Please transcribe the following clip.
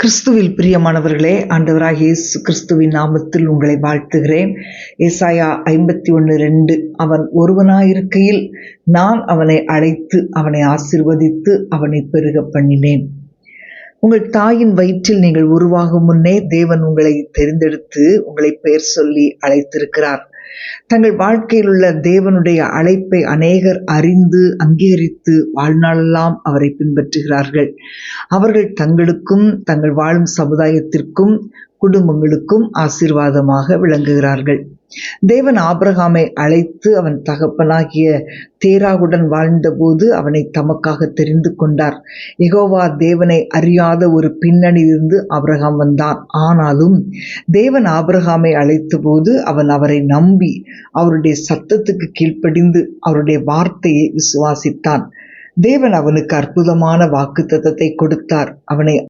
கிறிஸ்துவில் பிரியமானவர்களே, ஆண்டவராகிய இயேசு கிறிஸ்துவின் நாமத்தில் உங்களை வாழ்த்துகிறேன். ஏசாயா 51:2 அவன் ஒருவனாயிருக்கையில் நான் அவனை அழைத்து அவனை ஆசீர்வதித்து அவனை பெருக பண்ணினேன். உங்கள் தாயின் வயிற்றில் நீங்கள் உருவாகும் முன்னே தேவன் உங்களை தெரிந்தெடுத்து உங்களை பெயர் சொல்லி அழைத்திருக்கிறார். தங்கள் வாழ்க்கையில் உள்ள தேவனுடைய அழைப்பை அநேகர் அறிந்து அங்கீகரித்து வாழ்நாளெல்லாம் அவரை பின்பற்றுகிறார்கள். அவர்கள் தங்களுக்கும் தங்கள் வாழும் சமுதாயத்திற்கும் குடும்பங்களுக்கும் ஆசீர்வாதமாக விளங்குகிறார்கள். தேவன் ஆபிரகாமை அழைத்து அவன் தகப்பனாகிய தேராகுடன் வாழ்ந்தபோது அவனை தமக்காக தெரிந்து கொண்டார். யெகோவா தேவனை அறியாத ஒரு பின்னணியிலிருந்து ஆபிரகாம் வந்தான். ஆனாலும் தேவன் ஆபிரகாமை அழைத்த போது அவன் அவரை நம்பி அவருடைய சத்தத்துக்கு கீழ்ப்படிந்து அவருடைய வார்த்தையை விசுவாசித்தான். தேவன் அவனுக்கு அற்புதமான வாக்குத்தத்தத்தை கொடுத்தார். அவனை